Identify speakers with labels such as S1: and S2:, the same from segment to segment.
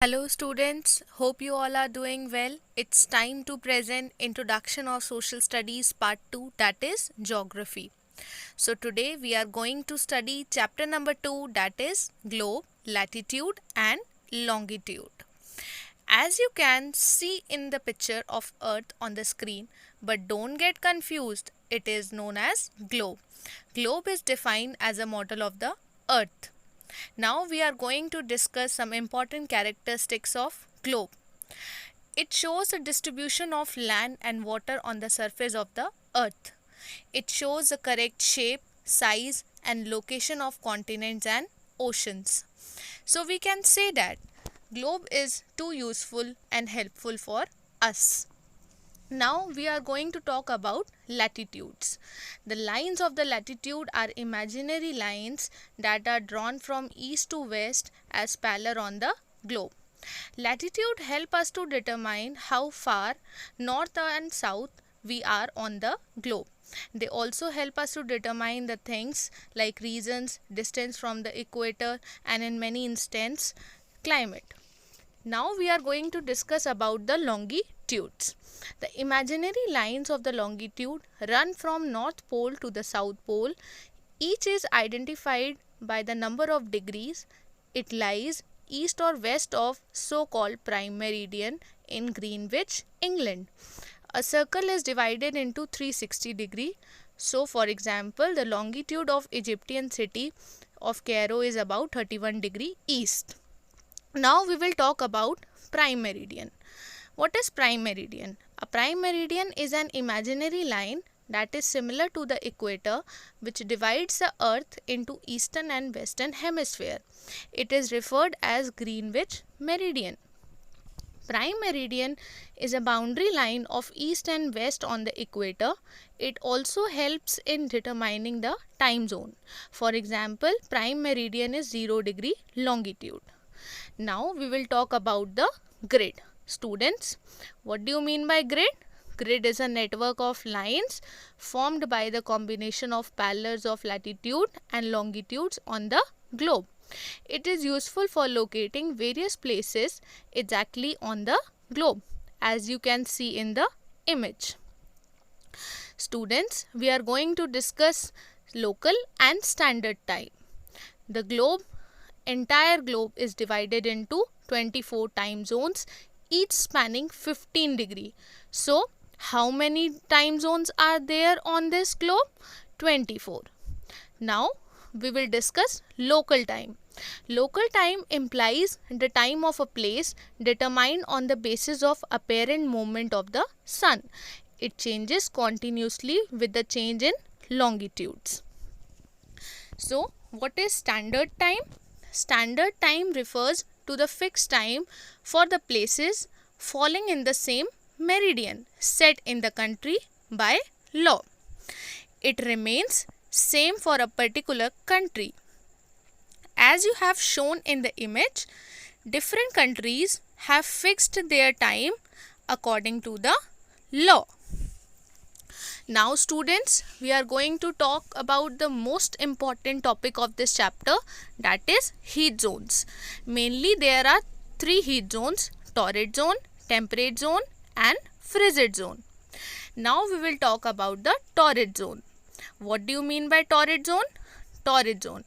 S1: Hello students, hope you all are doing well. It's time to present Introduction of Social Studies Part 2, that is Geography. So today we are going to study chapter number 2, that is Globe, Latitude and Longitude. As you can see in the picture of Earth on the screen, but don't get confused, it is known as globe. Globe is defined as a model of the Earth. Now we are going to discuss some important characteristics of globe. It shows the distribution of land and water on the surface of the earth. It shows the correct shape, size and location of continents and oceans. So we can say that globe is too useful and helpful for us. Now we are going to talk about latitudes. The lines of the latitude are imaginary lines that are drawn from east to west as parallel on the globe. Latitude help us to determine how far north and south we are on the globe. They also help us to determine the things like regions, distance from the equator and in many instances climate. Now we are going to discuss about the longitudes. The imaginary lines of the longitude run from North Pole to the South Pole. Each is identified by the number of degrees it lies east or west of so-called prime meridian in Greenwich, England. A circle is divided into 360 degree. So for example, the longitude of Egyptian city of Cairo is about 31 degree east. Now we will talk about prime meridian. What is prime meridian? A prime meridian is an imaginary line that is similar to the equator which divides the earth into eastern and western hemisphere. It is referred as Greenwich meridian. Prime meridian is a boundary line of east and west on the equator. It also helps in determining the time zone. For example, prime meridian is 0 degree longitude. Now we will talk about the grid. Students, what do you mean by grid? Grid is a network of lines formed by the combination of parallels of latitude and longitudes on the globe. It is useful for locating various places exactly on the globe, as you can see in the image. Students, we are going to discuss local and standard time. The entire globe is divided into 24 time zones, each spanning 15 degree. So how many time zones are there on this globe? 24. Now we will discuss local time. Local time implies the time of a place determined on the basis of apparent movement of the sun. It changes continuously with the change in longitudes. So what is standard time? Standard time refers to the fixed time for the places falling in the same meridian set in the country by law. It remains same for a particular country. As you have shown in the image, different countries have fixed their time according to the law. Now students, we are going to talk about the most important topic of this chapter, that is heat zones. Mainly there are 3 heat zones: torrid zone, temperate zone and frigid zone. Now we will talk about the torrid zone. What do you mean by torrid zone? Torrid zone.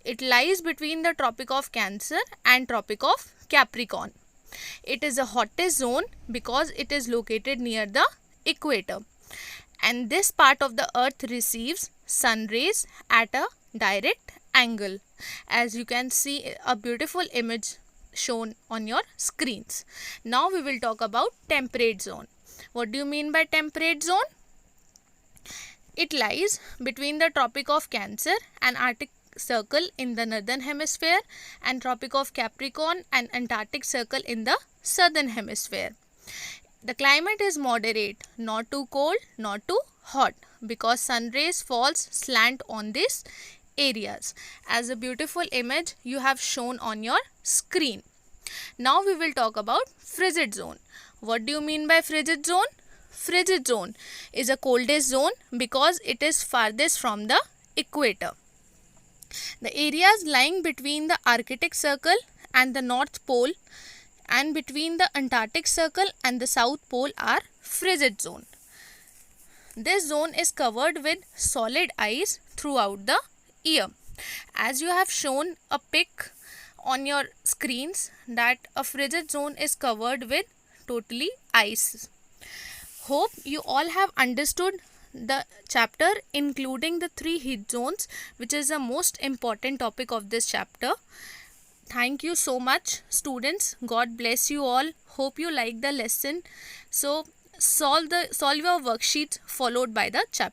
S1: It lies between the Tropic of Cancer and Tropic of Capricorn. It is the hottest zone because it is located near the equator. And this part of the earth receives sun rays at a direct angle. As you can see a beautiful image shown on your screens. Now we will talk about temperate zone. What do you mean by temperate zone? It lies between the Tropic of Cancer and Arctic Circle in the northern hemisphere and Tropic of Capricorn and Antarctic Circle in the southern hemisphere. The climate is moderate, not too cold, not too hot, because sun rays falls slant on these areas, as a beautiful image you have shown on your screen. Now we will talk about frigid zone. What do you mean by frigid zone? Frigid zone is a coldest zone because it is farthest from the equator. The areas lying between the Arctic Circle and the North Pole and between the Antarctic Circle and the South Pole are frigid zone. This zone is covered with solid ice throughout the year. As you have shown a pic on your screens that a frigid zone is covered with totally ice. Hope you all have understood the chapter including the three heat zones, which is the most important topic of this chapter. Thank you so much, students. God bless you all. Hope you like the lesson. So solve your worksheets followed by the chapter.